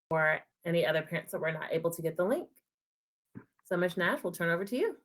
or any other parents that were not able to get the link. So, Ms. Nash, we'll turn over to you.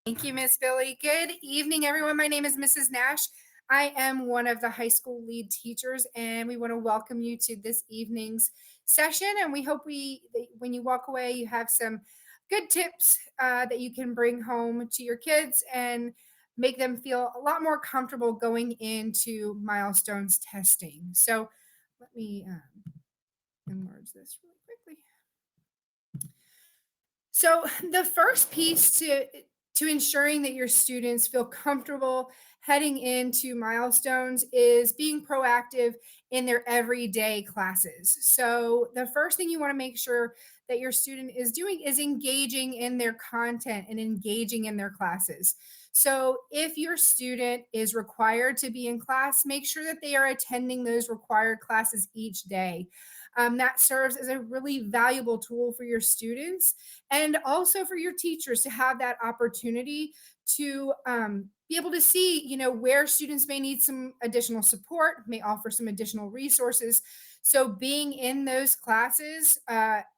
Thank you, Miss Billy. Good evening, everyone. My name is Mrs. Nash. I am one of the high school lead teachers, and we want to welcome you to this evening's session. And we hope that when you walk away, you have some good tips that you can bring home to your kids and make them feel a lot more comfortable going into milestones testing. So let me enlarge this really quickly. So the first piece to ensuring that your students feel comfortable heading into milestones is being proactive in their everyday classes. So the first thing you want to make sure that your student is doing is engaging in their content and engaging in their classes. So if your student is required to be in class, make sure that they are attending those required classes each day. That serves as a really valuable tool for your students and also for your teachers to have that opportunity to be able to see, where students may need some additional support, may offer some additional resources. So being in those classes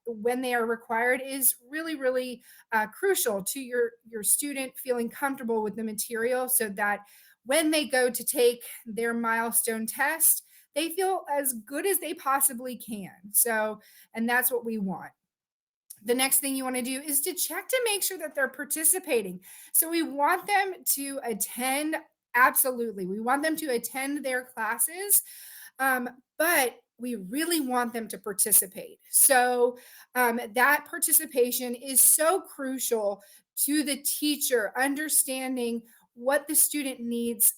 when they are required is really, really crucial to your student feeling comfortable with the material, so that when they go to take their milestone test, they feel as good as they possibly can. So, and that's what we want. The next thing you want to do is to check to make sure that they're participating. So we want them to attend, absolutely. We want them to attend their classes, but we really want them to participate. So that participation is so crucial to the teacher understanding what the student needs,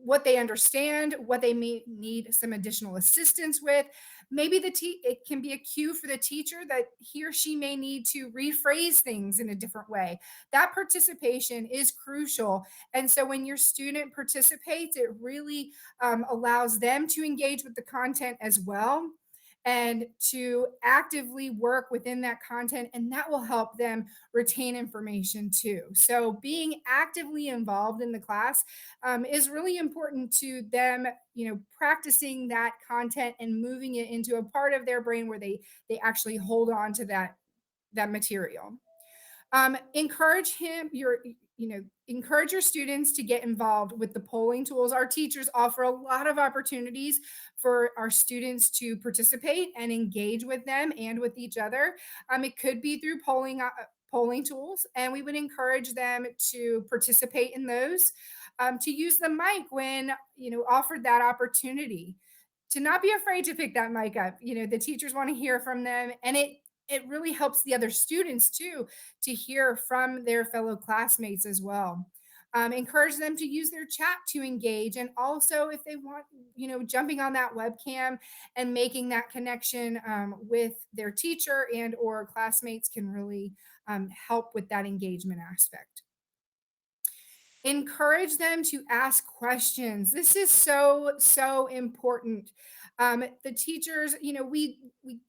what they understand, what they may need some additional assistance with. Maybe it can be a cue for the teacher that he or she may need to rephrase things in a different way. That participation is crucial. And so when your student participates, it really allows them to engage with the content as well and to actively work within that content, and that will help them retain information too. So being actively involved in the class is really important to them, practicing that content and moving it into a part of their brain where they actually hold on to that material. Encourage him your encourage your students to get involved with the polling tools. Our teachers offer a lot of opportunities for our students to participate and engage with them and with each other. It could be through polling tools, and we would encourage them to participate in those, to use the mic when offered that opportunity, to not be afraid to pick that mic up. The teachers want to hear from them, and it really helps the other students too to hear from their fellow classmates as well. Encourage them to use their chat to engage, and also if they want, jumping on that webcam and making that connection with their teacher and or classmates can really help with that engagement aspect. Encourage them to ask questions. This is so, so important. The teachers, we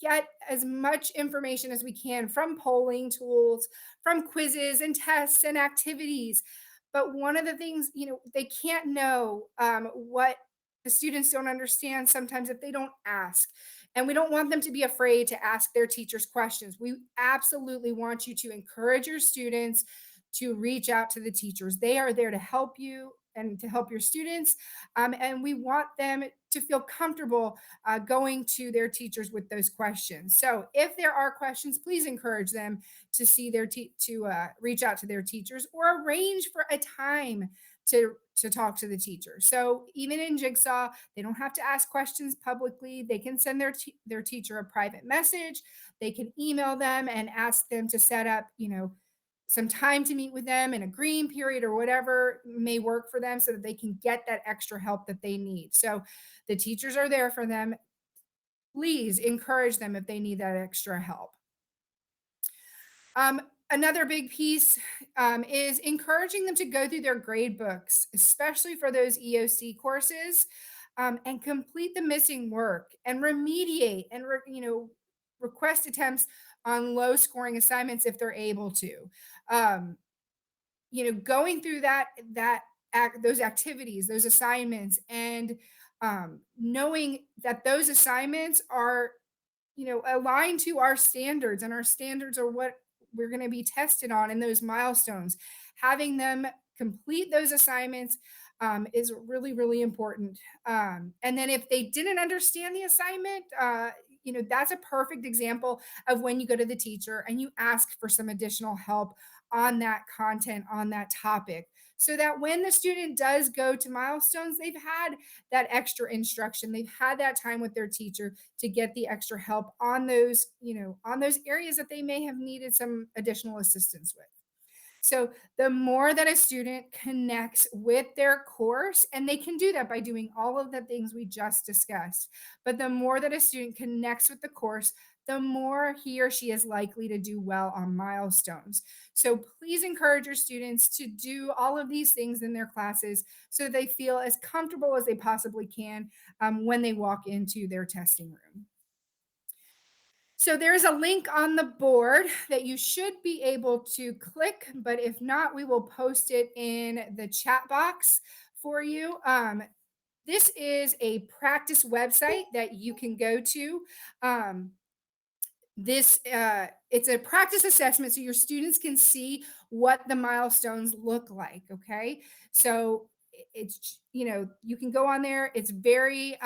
get as much information as we can from polling tools, from quizzes and tests and activities. But one of the things, they can't know what the students don't understand sometimes if they don't ask. And we don't want them to be afraid to ask their teachers questions. We absolutely want you to encourage your students to reach out to the teachers. They are there to help you and to help your students. And we want them to feel comfortable going to their teachers with those questions. So if there are questions, please encourage them to reach out to their teachers or arrange for a time to talk to the teacher. So even in Jigsaw, they don't have to ask questions publicly. They can send their teacher a private message. They can email them and ask them to set up, some time to meet with them in a green period or whatever may work for them so that they can get that extra help that they need. So the teachers are there for them. Please encourage them if they need that extra help. Another big piece is encouraging them to go through their grade books, especially for those EOC courses, and complete the missing work and remediate and request attempts on low scoring assignments if they're able to. Um, going through those activities, those assignments, and knowing that those assignments are, aligned to our standards, and our standards are what we're going to be tested on in those milestones. Having them complete those assignments is really, really important. And then if they didn't understand the assignment, that's a perfect example of when you go to the teacher and you ask for some additional help on that content, on that topic, so that when the student does go to milestones, they've had that extra instruction, they've had that time with their teacher to get the extra help on those, on those areas that they may have needed some additional assistance with. So the more that a student connects with their course, and they can do that by doing all of the things we just discussed, but the more that a student connects with the course, the more he or she is likely to do well on milestones. So please encourage your students to do all of these things in their classes so that they feel as comfortable as they possibly can when they walk into their testing room. So there's a link on the board that you should be able to click, but if not, we will post it in the chat box for you. This is a practice website that you can go to. This It's a practice assessment so your students can see what the milestones look like. Okay, so it's, you can go on there. It's very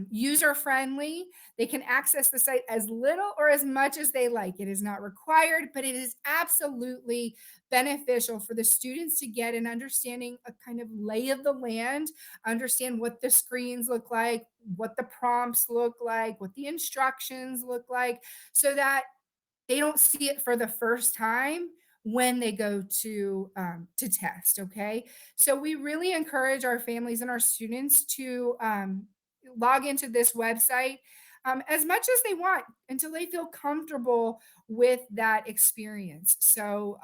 user friendly. They can access the site as little or as much as they like. It is not required, but it is absolutely beneficial for the students to get an understanding, a kind of lay of the land, understand what the screens look like, what the prompts look like, what the instructions look like, so that they don't see it for the first time when they go to test. Okay, so we really encourage our families and our students to log into this website as much as they want until they feel comfortable with that experience. So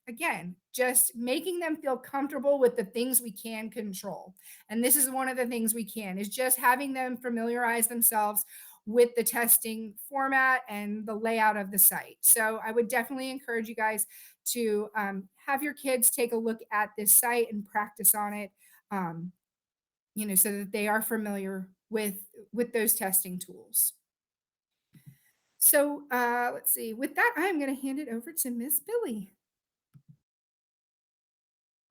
again, just making them feel comfortable with the things we can control, and this is one of the things we can, is just having them familiarize themselves with the testing format and the layout of the site. So I would definitely encourage you guys to have your kids take a look at this site and practice on it, um, so that they are familiar with those testing tools. So let's see. With that, I'm going to hand it over to Miss Billy.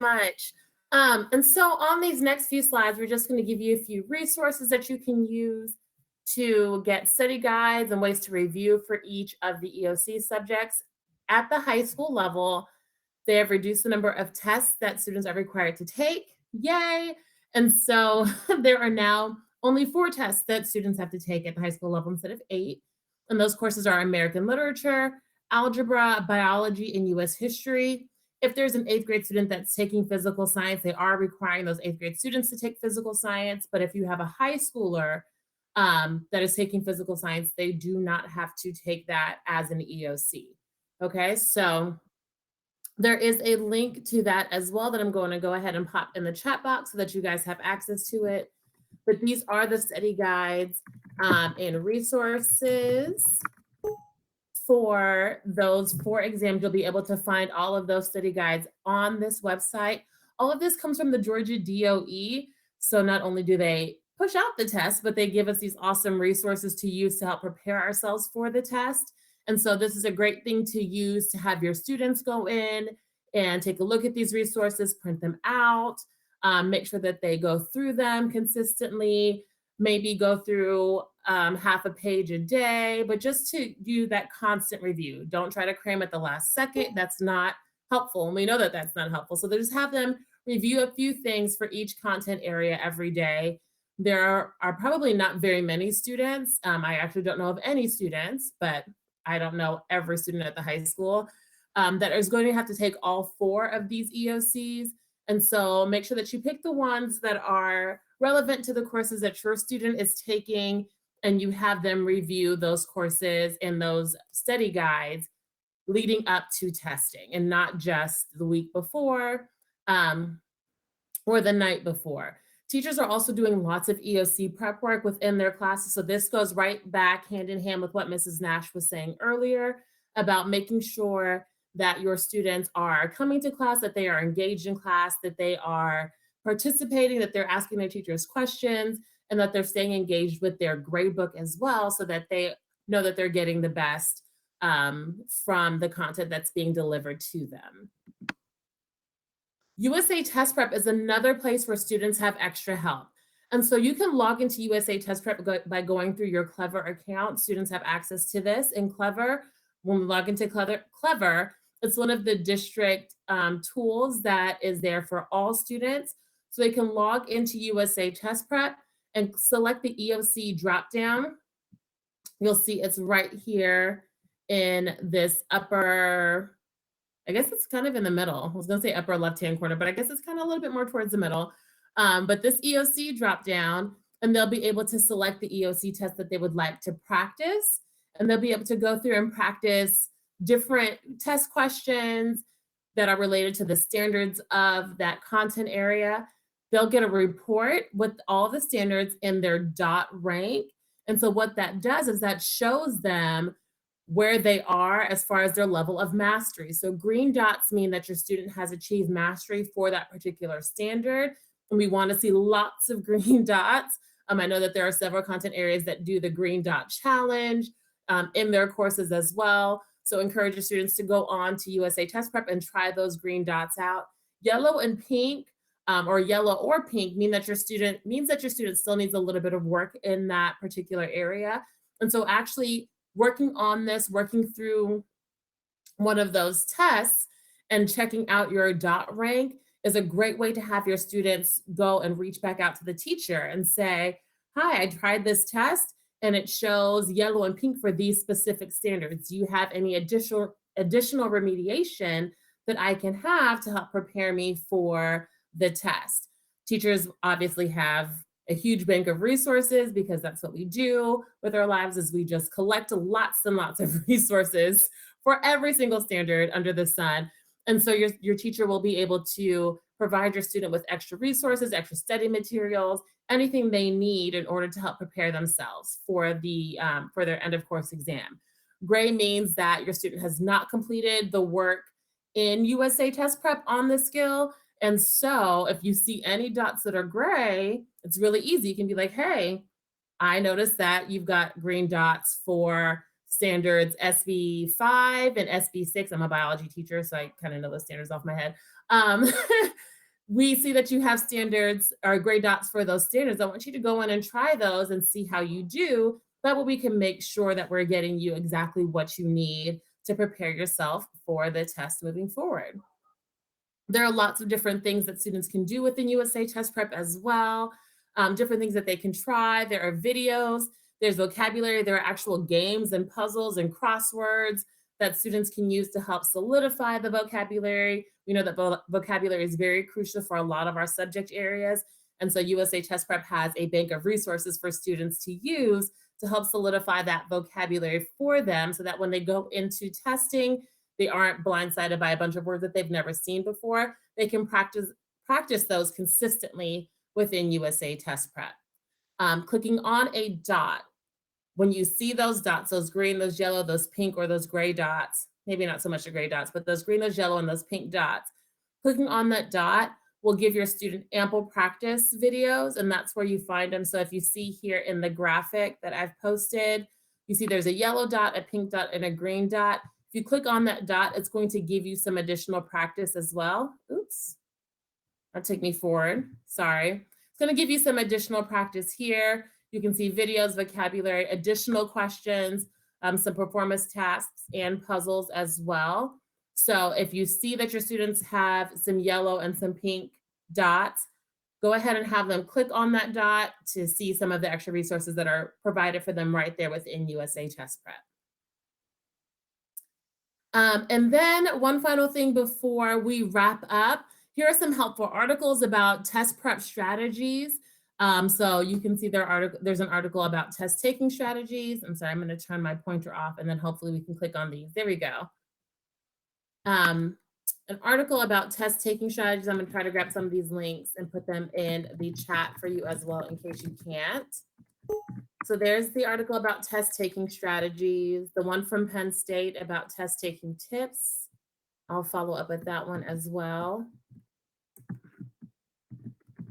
Much. And so on these next few slides, we're just going to give you a few resources that you can use to get study guides and ways to review for each of the EOC subjects. At the high school level, they have reduced the number of tests that students are required to take. Yay! And so there are now only 4 tests that students have to take at the high school level instead of 8. And those courses are American Literature, Algebra, Biology, and US History. If there's an 8th grade student that's taking physical science, they are requiring those 8th grade students to take physical science. But if you have a high schooler that is taking physical science, they do not have to take that as an EOC. Okay, so there is a link to that as well that I'm going to go ahead and pop in the chat box so that you guys have access to it. But these are the study guides and resources for those 4 exams. You'll be able to find all of those study guides on this website. All of this comes from the Georgia DOE. So not only do they push out the test, but they give us these awesome resources to use to help prepare ourselves for the test. And so this is a great thing to use to have your students go in and take a look at these resources, print them out, make sure that they go through them consistently, maybe go through half a page a day, but just to do that constant review. Don't try to cram at the last second. That's not helpful. And we know that that's not helpful. So they just have them review a few things for each content area every day. There are probably not very many students. I actually don't know of any students, but I don't know every student at the high school that is going to have to take all 4 of these EOCs. And so make sure that you pick the ones that are relevant to the courses that your student is taking, and you have them review those courses and those study guides leading up to testing, and not just the week before or the night before. Teachers are also doing lots of EOC prep work within their classes. So this goes right back hand in hand with what Mrs. Nash was saying earlier about making sure that your students are coming to class, that they are engaged in class, that they are participating, that they're asking their teachers questions, and that they're staying engaged with their grade book as well so that they know that they're getting the best from the content that's being delivered to them. USA Test Prep is another place where students have extra help. And so you can log into USA Test Prep by going through your Clever account. Students have access to this in Clever. When we log into Clever, it's one of the district tools that is there for all students. So they can log into USA Test Prep and select the EOC dropdown. You'll see it's right here in this upper, I guess it's kind of in the middle. I was gonna say upper left-hand corner, but I guess it's kind of a little bit more towards the middle. But this EOC drop down, and they'll be able to select the EOC test that they would like to practice. And they'll be able to go through and practice different test questions that are related to the standards of that content area. They'll get a report with all the standards in their dot rank. And so what that does is that shows them where they are as far as their level of mastery. So green dots mean that your student has achieved mastery for that particular standard. And we want to see lots of green dots. I know that there are several content areas that do the green dot challenge in their courses as well. So encourage your students to go on to USA Test Prep and try those green dots out. Yellow and pink, or yellow or pink, means that your student still needs a little bit of work in that particular area. And so actually working on this, working through one of those tests and checking out your dot rank is a great way to have your students go and reach back out to the teacher and say, hi, I tried this test and it shows yellow and pink for these specific standards. Do you have any additional remediation that I can have to help prepare me for the test? Teachers obviously have a huge bank of resources because that's what we do with our lives is we just collect lots and lots of resources for every single standard under the sun. And so your teacher will be able to provide your student with extra resources, extra study materials, anything they need in order to help prepare themselves for their end of course exam. Gray means that your student has not completed the work in USA Test Prep on the skill. And so if you see any dots that are gray, it's really easy. You can be like, hey, I noticed that you've got green dots for standards SB5 and SB6. I'm a biology teacher, so I kind of know those standards off my head. We see that you have standards or gray dots for those standards. I want you to go in and try those and see how you do. That way we can make sure that we're getting you exactly what you need to prepare yourself for the test moving forward. There are lots of different things that students can do within USA Test Prep as well, different things that they can try. There are videos, there's vocabulary, there are actual games and puzzles and crosswords that students can use to help solidify the vocabulary. We know that vocabulary is very crucial for a lot of our subject areas. And so USA Test Prep has a bank of resources for students to use to help solidify that vocabulary for them so that when they go into testing, they aren't blindsided by a bunch of words that they've never seen before. They can practice those consistently within USA Test Prep. Clicking on a dot, when you see those dots, those green, those yellow, those pink, or those gray dots, maybe not so much the gray dots, but those green, those yellow, and those pink dots, clicking on that dot will give your student ample practice videos, and that's where you find them. So if you see here in the graphic that I've posted, you see there's a yellow dot, a pink dot, and a green dot. If you click on that dot, it's going to give you some additional practice as well. Oops, that took me forward, sorry. It's gonna give you some additional practice here. You can see videos, vocabulary, additional questions, some performance tasks and puzzles as well. So if you see that your students have some yellow and some pink dots, go ahead and have them click on that dot to see some of the extra resources that are provided for them right there within USA Test Prep. And then one final thing before we wrap up, here are some helpful articles about test prep strategies. So you can see there's an article about test taking strategies. I'm sorry, I'm going to turn my pointer off and then hopefully we can click on these. There we go. An article about test taking strategies. I'm going to try to grab some of these links and put them in the chat for you as well in case you can't. So there's the article about test taking strategies, the one from Penn State about test taking tips. I'll follow up with that one as well.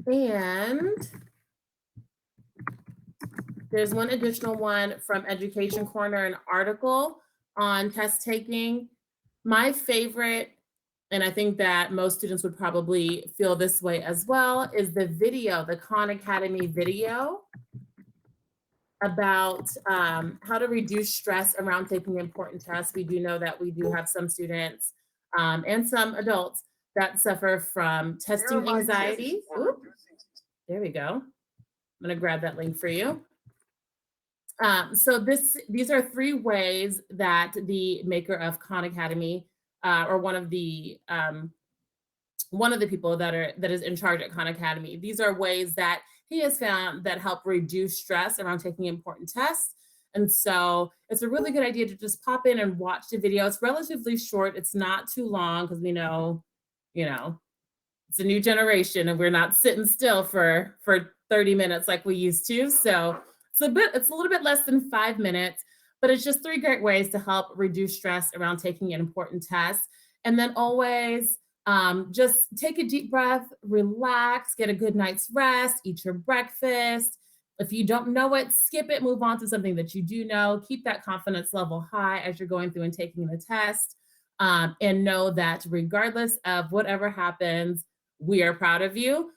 And There's one additional one from Education Corner, an article on test taking. My favorite, and I think that most students would probably feel this way as well, is the video, the Khan Academy video about how to reduce stress around taking important tests. We do know that we do have some students and some adults that suffer from testing anxiety. Oop, there we go. I'm going to grab that link for you. So these are three ways that the maker of Khan Academy, or one of the people that is in charge at Khan Academy. These are ways that he has found that help reduce stress around taking important tests. And so it's a really good idea to just pop in and watch the video. It's relatively short. It's not too long because we know, you know, it's a new generation and we're not sitting still for 30 minutes like we used to. So it's a little bit less than 5 minutes, but it's just three great ways to help reduce stress around taking an important test. And then always just take a deep breath, relax, get a good night's rest, eat your breakfast. If you don't know it, skip it, move on to something that you do know. Keep that confidence level high as you're going through and taking the test. And know that regardless of whatever happens, we are proud of you.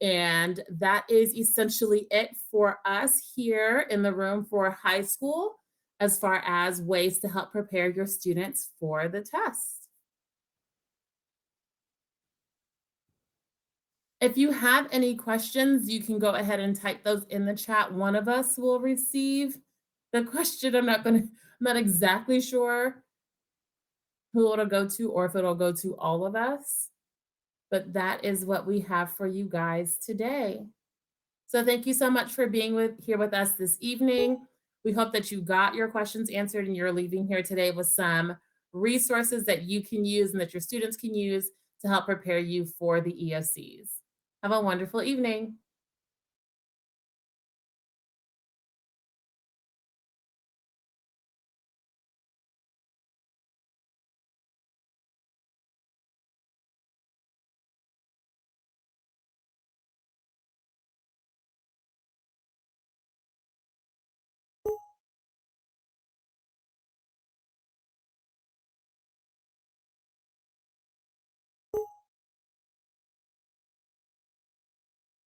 And that is essentially it for us here in the room for high school, as far as ways to help prepare your students for the test. If you have any questions, you can go ahead and type those in the chat. One of us will receive the question. I'm not exactly sure who it'll go to or if it'll go to all of us, but that is what we have for you guys today. So thank you so much for being here with us this evening. We hope that you got your questions answered and you're leaving here today with some resources that you can use and that your students can use to help prepare you for the EOCs. Have a wonderful evening.